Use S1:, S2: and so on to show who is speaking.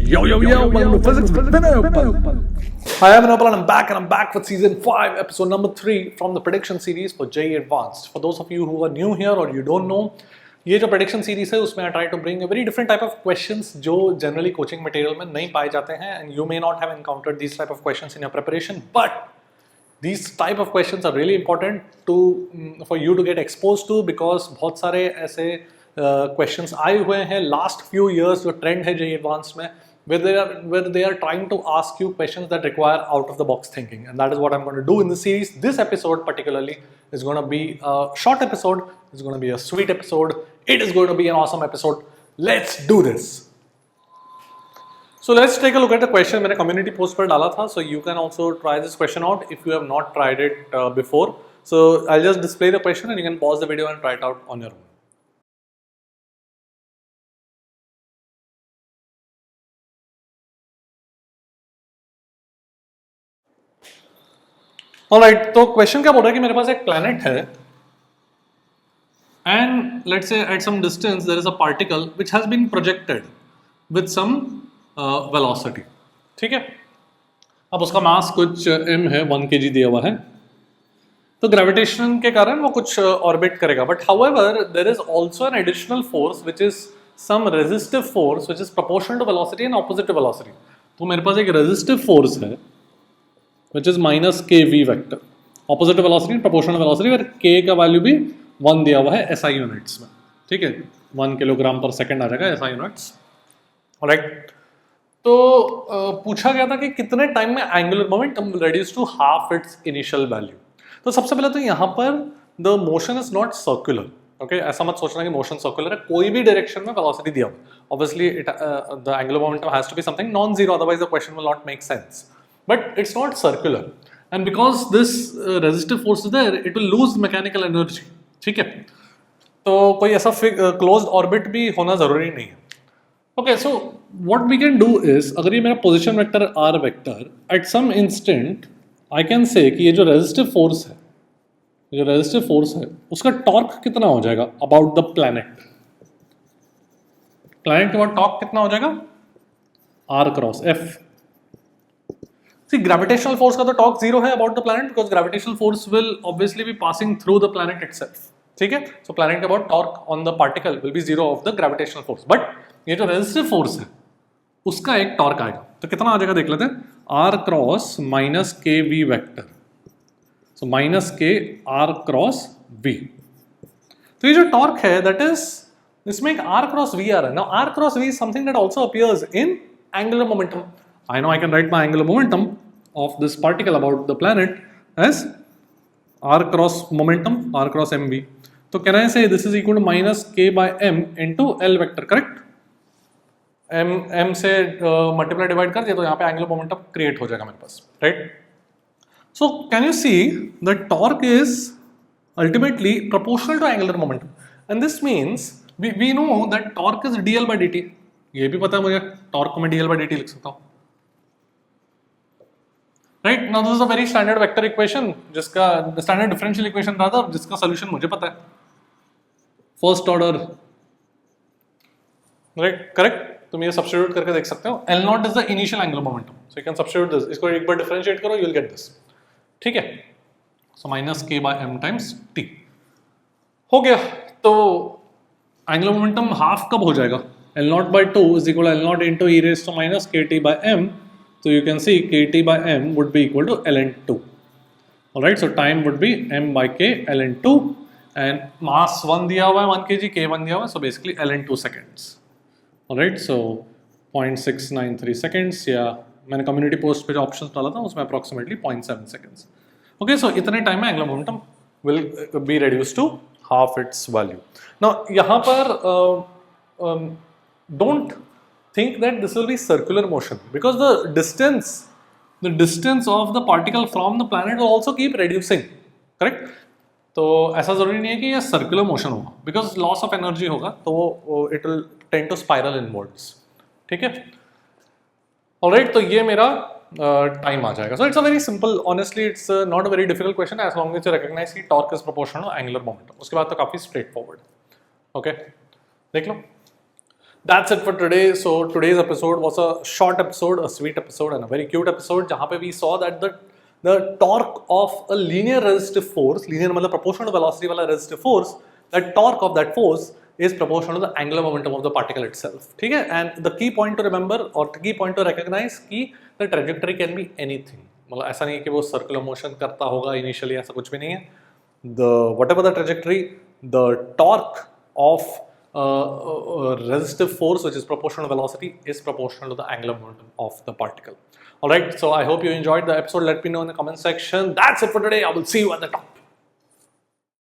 S1: Yo, welcome to Physics with Vinay. Hi, I'm Vinay and I'm back with season 5, episode number 3 from the prediction series for JEE Advanced. For those of you who are new here or you don't know, ये जो prediction series है उसमें I try to bring a very different type of questions जो generally coaching material में नहीं पाए जाते हैं, and you may not have encountered these type of questions in your preparation, but these type of questions are really important for you to get exposed to, because बहुत सारे ऐसे questions आए हुए हैं last few years जो trend है JEE Advanced में, where they are trying to ask you questions that require out of the box thinking, and that is what I'm going to do in this series. This episode particularly is going to be a short episode, it's going to be a sweet episode, it is going to be an awesome episode. Let's do this. So let's take a look at the question मैंने community post पर डाला था, so you can also try this question out if you have not tried it before. So I'll just display the question and you can pause the video and try it out on your own. Alright, तो question क्या बोल रहा है कि मेरे पास एक planet है and let's say at some distance there is a particle which has been projected with some velocity. ठीक है, अब उसका मास कुछ m है, 1 kg दिया हुआ है, तो ग्रेविटेशन के कारण वो कुछ ऑर्बिट करेगा. But however there is also an additional force which is some resistive force which is proportional to velocity and opposite to velocity. तो मेरे पास एक रेजिस्टिव फोर्स है which is minus kv vector, opposite to velocity, proportional to velocity, where k का value भी 1 दिया हुआ है SI यूनिट्स में. ठीक है, 1 किलोग्राम पर सेकंड आ जाएगा SI यूनिट्स. ऑलराइट, तो पूछा गया था कि कितने टाइम में angular momentum will reduce to half its initial value. तो सबसे पहले तो यहाँ पर the motion is not circular. Okay, ऐसा मत सोचना कि मोशन सर्कुलर है, कोई भी डायरेक्शन में वेलोसिटी दिया हुआ. Obviously the angular momentum has to be something non zero, otherwise the question will not make sense. But it's not circular, and because this resistive force is there, it will lose mechanical energy. ठीक है, तो कोई ऐसा closed orbit भी होना जरूरी नहीं है. Okay, so what we can do is, अगर ये मेरा position vector r vector, at some instant I can say कि ये जो resistive force है, ये resistive force है, उसका torque कितना हो जाएगा about the planet. planet के बाद torque कितना हो जाएगा r cross f. See, gravitational force का तो torque zero है about the planet, because gravitational force will obviously be passing through the planet itself. ठीक है, so planet के बाद torque on the particle will be zero of the gravitational force. But ये जो resistive force है उसका एक torque आएगा, तो कितना आ जाएगा देख लेते हैं. r cross minus k v vector, so minus k r cross v. तो ये जो torque है that is, इसमें एक r cross v आ रहा है. Now r cross v is something that also appears in angular momentum. I know I can write my angular momentum of this particle about the planet as r cross momentum, r cross mv. So can I say this is equal to minus k by m into L vector, correct? m से multiply divide कर दिया तो यहाँ पे angular momentum create हो जाएगा मेरे पास, right? So can you see the torque is ultimately proportional to angular momentum, and this means we know that torque is dl by dt. ये भी पता है मुझे, torque को मैं dl by dt लिख सकता हूँ. Right, now this is a very standard vector equation, जिसका standard differential equation rather, जिसका solution मुझे पता है, first order, right, correct. तुम ये substitute करके देख सकते हो. L naught is the initial angular momentum, so you can substitute this. इसको एक बार differentiate करो, you will get this. ठीक है, so minus k by m times t हो गया. तो angular momentum half कब हो जाएगा? L naught by 2 is equal to L naught into e raised to minus kt by m. So you can see kt by m would be equal to ln 2. Alright, so time would be m by k ln 2, and mass 1 दिया हुआ है 1 kg, k 1 दिया हुआ है, so basically ln 2 seconds. Alright, so 0.693 seconds, या मैंने community post पे जो options डाला था उसमें approximately 0.7 seconds. Okay, so इतने time में angular momentum will be reduced to half its value. Now यहाँ पर don't think that this will be circular motion, because the distance of the particle from the planet will also keep reducing, correct? तो ऐसा जरूरी नहीं है कि ये circular motion होगा, because loss of energy होगा, तो वो it will tend to spiral inwards. ठीक है, alright, तो ये मेरा time आ जाएगा. So it's a very simple, honestly it's not a very difficult question as long as you recognize कि torque is proportional to angular momentum. उसके बाद तो काफी straightforward. Okay, देख लो. That's it for today. So today's episode was a short episode, a sweet episode, and a very cute episode. जहाँ पे we saw that the torque of a linear resistive force, linear मतलब proportional to velocity वाला resistive force, that torque of that force is proportional to the angular momentum of the particle itself. ठीक है? And the key point to remember or the key point to recognize कि the trajectory can be anything. मतलब ऐसा नहीं है कि वो circular motion करता होगा initially, ऐसा कुछ भी नहीं है. The whatever the trajectory, the torque of resistive force which is proportional to velocity is proportional to the angular momentum of the particle. Alright, so I hope you enjoyed the episode. Let me know in the comment section. That's it for today. I will see you at the top.